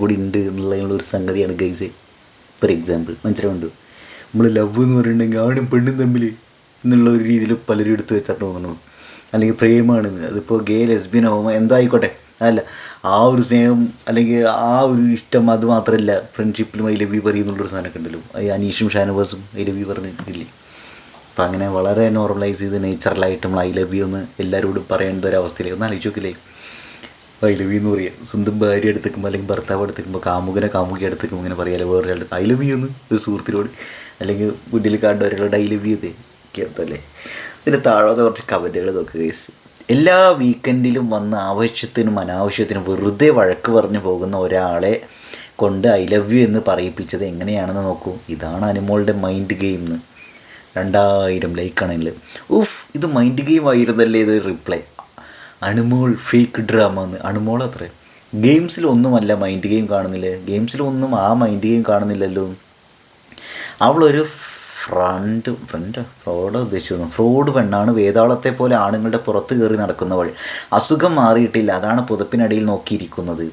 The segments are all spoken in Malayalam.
കൂടി ഉണ്ട് എന്നുള്ളൊരു സംഗതിയാണ് ഗൈസ്. For example മനസ്സിലാവുണ്ട്. നമ്മൾ ലവ് എന്ന് പറയുന്നുണ്ടെങ്കിൽ ആണും പെണ്ണും തമ്മിൽ എന്നുള്ള ഒരു രീതിയിൽ പലരും എടുത്ത് വെച്ചിട്ട് തോന്നുന്നു. അല്ലെങ്കിൽ പ്രേമാണെന്ന്, അതിപ്പോൾ ഗേ ലെസ്ബിയൻ ആവുമ്പോൾ എന്തോ ആയിക്കോട്ടെ, അല്ല ആ ഒരു സ്നേഹം അല്ലെങ്കിൽ ആ ഒരു ഇഷ്ടം അത് മാത്രമല്ല ഫ്രണ്ട്ഷിപ്പിലും ഐ ലവ് യു പറയുന്നുള്ളൊരു സാധനമൊക്കെ ഉണ്ടല്ലോ. അനീഷും ഷാനവാസും ഐ ലവ് യു പറഞ്ഞിട്ടില്ലേ. അപ്പം അങ്ങനെ വളരെ നോർമലൈസ് ചെയ്ത് നേച്ചറലായിട്ട് നമ്മൾ ഐ ലവ് യു എന്ന് എല്ലാവരോടും പറയേണ്ട ഒരു അവസ്ഥയിലേക്ക് ഒന്ന് ആലോചിച്ച് നോക്കില്ലേ. ഐ ലവ് യു എന്ന് പറയാം സ്വന്തം ഭാര്യ എടുത്തേക്കുമ്പോൾ അല്ലെങ്കിൽ ഭർത്താവ് എടുത്തേക്കുമ്പോൾ കാമുകി എടുത്തേക്കുമ്പോൾ ഇങ്ങനെ പറയാമല്ലോ വേറൊരാളുടെ ഐ ലവ് യു എന്ന് ഒരു സുഹൃത്തിനോട് അല്ലെങ്കിൽ വീട്ടിൽ കണ്ടവരോട് ഐ ലവ് യു എന്തല്ലേ. ഇതിൻ്റെ താഴത്തെ കുറച്ച് കമൻറ്റുകൾ നോക്കുക ഗൈസ്. എല്ലാ വീക്കെൻഡിലും വന്ന് ആവശ്യത്തിനും അനാവശ്യത്തിനും വെറുതെ വഴക്ക് പറഞ്ഞു പോകുന്ന ഒരാളെ കൊണ്ട് ഐ ലവ് യു എന്ന് പറയിപ്പിച്ചത് എങ്ങനെയാണെന്ന് നോക്കൂ. ഇതാണ് അനുമോളുടെ മൈൻഡ് ഗെയിം എന്ന്. 2000 ലൈക്കാണെങ്കിൽ ഇത് മൈൻഡ് ഗെയിം ആയിരുന്നല്ലേ ഇത് റിപ്ലൈ. അനുമോൾ ഫേക്ക് ഡ്രാമ എന്ന്. അനുമോൾ അത്ര ഗെയിംസിലൊന്നുമല്ല മൈൻഡ് ഗെയിം കാണുന്നില്ലേ, ഗെയിംസിലൊന്നും ആ മൈൻഡ് ഗെയിം കാണുന്നില്ലല്ലോ. അവളൊരു ഫ്രോഡ് ഉദ്ദേശിച്ചത് ഫ്രോഡ് പെണ്ണാണ്. വേതാളത്തെ പോലെ ആണുങ്ങളുടെ പുറത്ത് കയറി നടക്കുന്നവൾ. അസുഖം മാറിയിട്ടില്ല, അതാണ് പുതപ്പിനടിയിൽ നോക്കിയിരിക്കുന്നത്.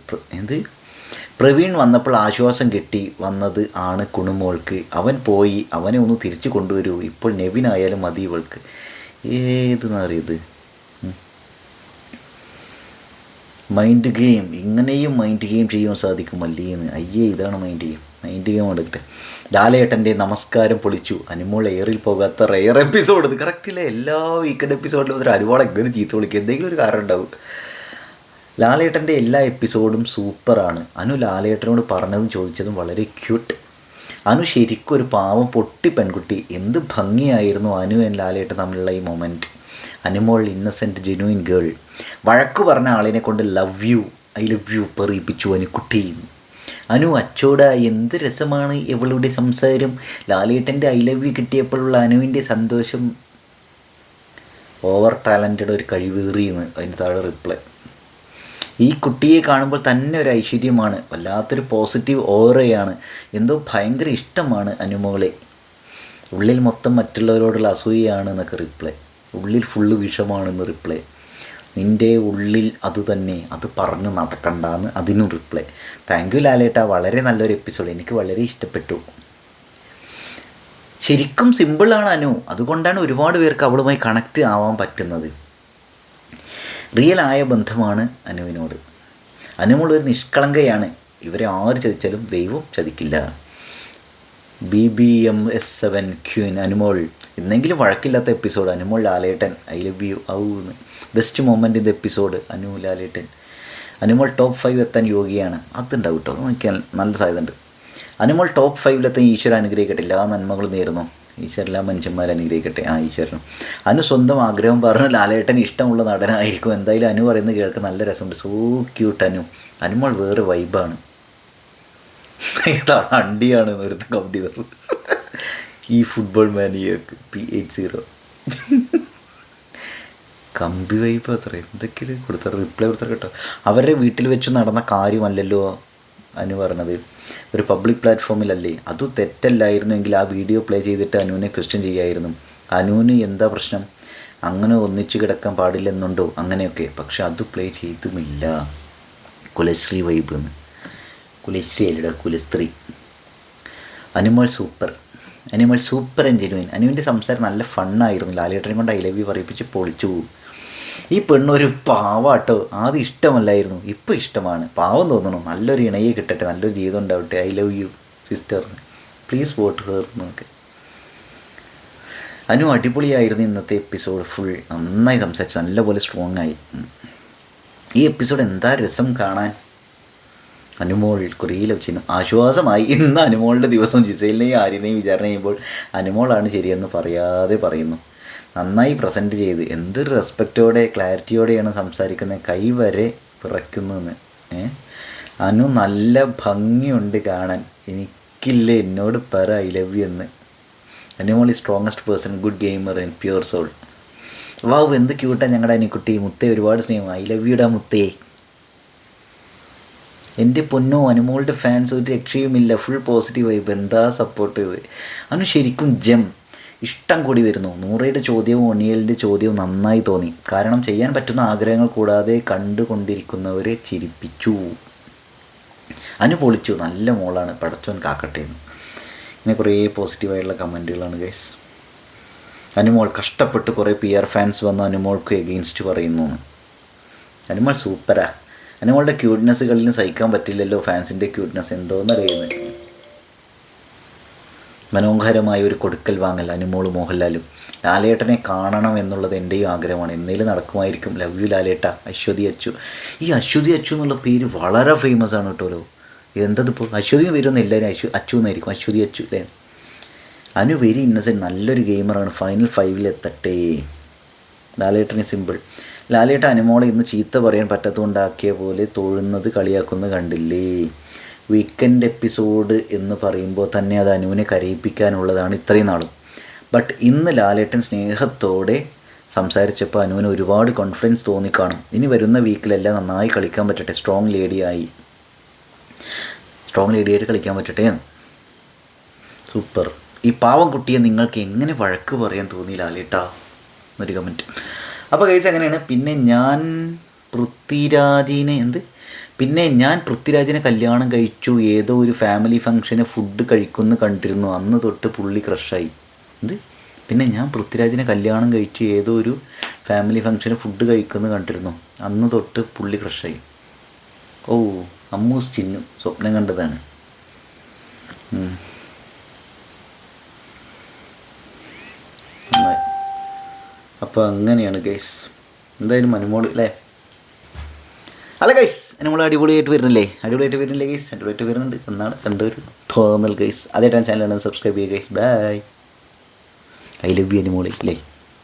പ്രവീൺ വന്നപ്പോൾ ആശ്വാസം കിട്ടി വന്നത് ആണ് കുണുമോൾക്ക്. അവൻ പോയി, അവനെ ഒന്ന് തിരിച്ചു കൊണ്ടുവരൂ. ഇപ്പോൾ നെവിനായാലും മതി ഇവൾക്ക്. ഏതെന്നറിയത് മൈൻഡ് ഗെയിം. ഇങ്ങനെയും മൈൻഡ് ഗെയിം ചെയ്യാൻ സാധിക്കും അല്ലേന്ന്. ഇതാണ് മൈൻഡ് ഗെയിം. മൈൻഡ് ഗെയിം എടുക്കട്ടെ. ലാലേട്ടൻ്റെ നമസ്കാരം പൊളിച്ചു. അനുമോൾ എയറിൽ പോകാത്ത റെയർ എപ്പിസോഡ്. ഇത് കറക്റ്റില്ലേ. എല്ലാ വീക്കെൻഡ് എപ്പിസോഡിലും ഒരു അനുമോൾ എങ്ങനെ ചീത്ത വിളിക്കുക, എന്തെങ്കിലും ഒരു കാരണം ഉണ്ടാവും. ലാലേട്ടൻ്റെ എല്ലാ എപ്പിസോഡും സൂപ്പറാണ്. അനു ലാലേട്ടനോട് പറഞ്ഞതും ചോദിച്ചതും വളരെ ക്യൂട്ട്. അനു ശരിക്കും ഒരു പാവം പൊട്ടി പെൺകുട്ടി. എന്ത് ഭംഗിയായിരുന്നു അനു ആൻഡ് ലാലേട്ടൻ തമ്മിലുള്ള ഈ moment. Anumol innocent genuine girl. വഴക്ക് പറഞ്ഞ ആളിനെ കൊണ്ട് ഐ ലവ് യു പറയിപ്പിച്ചു അനുക്കുട്ടി. അനു അച്ചോട എന്ത് രസമാണ് ഇവളുടെ സംസാരം. ലാലേട്ടൻ്റെ ഐ ലവ് യു കിട്ടിയപ്പോഴുള്ള അനുവിൻ്റെ സന്തോഷം. ഓവർ ടാലൻറ്റഡ് ഒരു കഴിവേറിയെന്ന് അതിന് താഴെ റിപ്ലൈ. ഈ കുട്ടിയെ കാണുമ്പോൾ തന്നെ ഒരു ഐശ്വര്യമാണ്, വല്ലാത്തൊരു പോസിറ്റീവ് ഓറയാണ്, എന്തോ ഭയങ്കര ഇഷ്ടമാണ് അനുമോളെ. ഉള്ളിൽ മൊത്തം മറ്റുള്ളവരോടുള്ള അസൂയയാണ് എന്നൊക്കെ റിപ്ലൈ. ഉള്ളിൽ ഫുള്ള് വിഷമാണെന്ന് റിപ്ലൈ. നിൻ്റെ ഉള്ളിൽ അതുതന്നെ, അത് പറഞ്ഞു നടക്കണ്ടെന്ന് അതിനും റിപ്ലൈ. താങ്ക് യു ലാലേട്ട, വളരെ നല്ലൊരു എപ്പിസോഡ്, എനിക്ക് വളരെ ഇഷ്ടപ്പെട്ടു. ശരിക്കും സിമ്പിളാണ് അനു, അതുകൊണ്ടാണ് ഒരുപാട് പേർക്ക് അവളുമായി കണക്റ്റ് ആവാൻ പറ്റുന്നത്. റിയലായ ബന്ധമാണ് അനുവിനോട്. അനുമോൾ ഒരു നിഷ്കളങ്കയാണ്. ഇവരെ ആര് ചതിച്ചാലും ദൈവം ചതിക്കില്ല. BBMS7 queen. അനുമോൾ ഇന്നെങ്കിലും വഴക്കില്ലാത്ത episode. Anumol Lalettan I love you ആവുന്ന്. Best moment in the episode Anu Lalettan. Anumol top 5 എത്താൻ യോഗ്യയാണ്. അതുണ്ടാവും കേട്ടോ, നോക്കിയാൽ നല്ല സാധ്യത ഉണ്ട്. അനുമോൾ ടോപ്പ് 5 ഈശ്വരൻ അനുഗ്രഹിക്കട്ടെ. എല്ലാ നന്മകളും നേരുന്നു. ഈശ്വരെല്ലാം മനുഷ്യന്മാരെ അനുഗ്രഹിക്കട്ടെ. ഈശ്വരനും. അനു സ്വന്തം ആഗ്രഹം പറഞ്ഞു ലാലേട്ടൻ ഇഷ്ടമുള്ള നടനായിരിക്കും. എന്തായാലും അനു പറയുന്നത് കേൾക്കാൻ നല്ല രസമുണ്ട്. So cute Anu. അനുമോൾ വേറെ വൈബാണ്. അണ്ടിയാണ് നിർത്തി കമൻറ്റ് ചെയ്തത്. ഈ ഫുട്ബോൾ മാനിയക്ക് PH0 കമ്പി വൈബ് അത്ര എന്തൊക്കെയാണ് കൊടുത്ത റിപ്ലൈ കൊടുത്ത കേട്ടോ. അവരുടെ വീട്ടിൽ വെച്ച് നടന്ന കാര്യമല്ലല്ലോ അനു പറഞ്ഞത്, ഒരു പബ്ലിക് പ്ലാറ്റ്ഫോമിലല്ലേ. അത് തെറ്റല്ലായിരുന്നെങ്കിൽ ആ വീഡിയോ പ്ലേ ചെയ്തിട്ട് അനുവിനെ ക്വസ്റ്റ്യൻ ചെയ്യായിരുന്നു. അനുവിന് എന്താ പ്രശ്നം, അങ്ങനെ ഒന്നിച്ചു കിടക്കാൻ പാടില്ലെന്നുണ്ടോ അങ്ങനെയൊക്കെ. പക്ഷെ അത് പ്ലേ ചെയ്തുമില്ല. കുലശ്രീ വൈബ് എന്ന്. കുലശ്രീ അല്ലട കുലസ്ത്രീ. Anumol super and genuine. അനുവിൻ്റെ സംസാരം നല്ല ഫണ്ണായിരുന്നു. ലാലേട്ടനെ കൊണ്ട് ഐ ലവ് യു പറയിപ്പിച്ച് പൊളിച്ചു പോകും. ഈ പെണ്ണൊരു പാവാട്ടോ. ആദ്യം ഇഷ്ടമല്ലായിരുന്നു, ഇപ്പോൾ ഇഷ്ടമാണ്. പാവം തോന്നണം. നല്ലൊരു ഇണയെ കിട്ടട്ടെ, നല്ലൊരു ജീവിതം ഉണ്ടാവട്ടെ. I love you sister, please vote her എന്നൊക്കെ. അനു അടിപൊളിയായിരുന്നു. ഇന്നത്തെ എപ്പിസോഡ് ഫുൾ നന്നായി സംസാരിച്ചു, നല്ലപോലെ സ്ട്രോങ് ആയി. ഈ എപ്പിസോഡ് എന്താ രസം കാണാൻ. അനുമോൾ കുറേ ലഭിച്ചിരുന്നു. ആശ്വാസമായി. ഇന്ന് അനുമോളുടെ ദിവസം. ജിസേലിനെയും ആര്യനെയും വിചാരണ ചെയ്യുമ്പോൾ അനുമോളാണ് ശരിയെന്ന് പറയാതെ പറയുന്നു. നന്നായി പ്രസൻറ്റ് ചെയ്ത്. എന്തൊരു റെസ്പെക്റ്റോടെ ക്ലാരിറ്റിയോടെയാണ് സംസാരിക്കുന്നത്. കൈ വരെ പിറയ്ക്കുന്നുവെന്ന്. അനു നല്ല ഭംഗിയുണ്ട് കാണാൻ. എനിക്കില്ലേ എന്നോട് പറ ഐ ലവ് യു എന്ന്. അനുമോൾ ഈ strongest person, good gamer and pure soul. Wow എന്ത് ക്യൂട്ടാണ് ഞങ്ങളുടെ അനിക്കുട്ടി. മുത്തേ ഒരുപാട് സ്നേഹം. ഐ ലവ് യുടാ മുത്തേ. എൻ്റെ പൊന്നോ, അനുമോളുടെ ഫാൻസ് ഒരു രക്ഷയുമില്ല. Full positive vibe. എന്താ സപ്പോർട്ട് ചെയ്ത്. അനു ശരിക്കും ജെം. ഇഷ്ടം കൂടി വരുന്നു. നൂറയുടെ ചോദ്യവും ഒണിയലിൻ്റെ ചോദ്യവും നന്നായി തോന്നി. കാരണം ചെയ്യാൻ പറ്റുന്ന ആഗ്രഹങ്ങൾ കൂടാതെ കണ്ടുകൊണ്ടിരിക്കുന്നവരെ ചിരിപ്പിച്ചു. അനു പൊളിച്ചു, നല്ല മോളാണ്, പടച്ചോൻ കാക്കട്ടെ എന്ന്. ഇങ്ങനെ കുറേ പോസിറ്റീവായിട്ടുള്ള കമൻറ്റുകളാണ് ഗൈസ്. അനുമോൾ കഷ്ടപ്പെട്ട് കുറേ PR ഫാൻസ് വന്ന് അനുമോൾക്ക് എഗെയിൻസ്റ്റ് പറയുന്നു. അനുമോൾ സൂപ്പറാ. അനുമോളുടെ ക്യൂട്ട്നെസ്സുകളിലും സഹിക്കാൻ പറ്റില്ലല്ലോ ഫാൻസിൻ്റെ ക്യൂട്ട്നെസ്, എന്തോന്നറിയുന്നത്. മനോഹരമായ ഒരു കൊടുക്കൽ വാങ്ങൽ അനുമോളും മോഹൻലാലും. ലാലേട്ടനെ കാണണം എന്നുള്ളത് എൻ്റെയും ആഗ്രഹമാണ്, എന്നേലും നടക്കുമായിരിക്കും. ലവ് യു ലാലേട്ട. അശ്വതി അച്ചു. ഈ അശ്വതി അച്ചു എന്നുള്ള പേര് വളരെ ഫേമസ് ആണ് കേട്ടോ. എന്തതിപ്പോൾ അശ്വതി വരുമെന്ന് എല്ലാവരും അച്ചു എന്നായിരിക്കും. അശ്വതി അച്ചു അല്ലേ. അനു വെരി ഇന്നസെൻറ്റ്, നല്ലൊരു ഗെയിമറാണ്. ഫൈനൽ 5 എത്തട്ടെ. ലാലേട്ടന് സിമ്പിൾ. ലാലേട്ട അനുമോളെ ഇന്ന് ചീത്ത പറയാൻ പറ്റാത്തതുകൊണ്ടാക്കിയ പോലെ തൊഴുന്നത് കളിയാക്കുന്നത് കണ്ടില്ലേ. വീക്കെൻഡ് എപ്പിസോഡ് എന്ന് പറയുമ്പോൾ തന്നെ അത് അനുവിനെ കരയിപ്പിക്കാനുള്ളതാണ് ഇത്രയും നാളും. ബട്ട് ഇന്ന് ലാലേട്ടൻ സ്നേഹത്തോടെ സംസാരിച്ചപ്പോൾ അനുവിന് ഒരുപാട് കോൺഫിഡൻസ് തോന്നിക്കാണും. ഇനി വരുന്ന വീക്കിലെല്ലാം നന്നായി കളിക്കാൻ പറ്റട്ടെ, സ്ട്രോങ് ലേഡിയായിട്ട് കളിക്കാൻ പറ്റട്ടെ. സൂപ്പർ. ഈ പാവം കുട്ടിയെ നിങ്ങൾക്ക് എങ്ങനെ വഴക്ക് പറയാൻ തോന്നി ലാലേട്ടാ എന്നൊരു കമൻറ്റ്. അപ്പോൾ കഴിച്ച് അങ്ങനെയാണ്. പിന്നെ ഞാൻ പൃഥ്വിരാജിനെ കല്യാണം കഴിച്ചു, ഏതോ ഒരു ഫാമിലി ഫംഗ്ഷന് ഫുഡ് കഴിക്കുമെന്ന് കണ്ടിരുന്നു, അന്ന് തൊട്ട് പുള്ളി ക്രഷായി. പിന്നെ ഞാൻ പൃഥ്വിരാജിനെ കല്യാണം കഴിച്ചു, ഏതോ ഒരു ഫാമിലി ഫംഗ്ഷന് ഫുഡ് കഴിക്കുമെന്ന് കണ്ടിരുന്നു, അന്ന് തൊട്ട് പുള്ളി ക്രഷായി. ഓ, അമ്മൂസ് ചിന്നു സ്വപ്നം കണ്ടതാണ്. അപ്പോൾ അങ്ങനെയാണ് ഗൈസ്. എന്തായാലും അനുമോൾ അല്ലേ, അല്ല ഗൈസ്, അനുമോൾ അടിപൊളിയായിട്ട് വരുന്നില്ലേ ഗൈസ്, അടിപൊളിയായിട്ട് വരുന്നുണ്ട് എന്നാണ് എൻ്റെ ഒരു തോന്നൽ ഗൈസ്. അതേട്ടാണ് ചാനലാണ്, സബ്സ്ക്രൈബ് ചെയ്യുക guys. Bye. I love you Anumol അല്ലേ.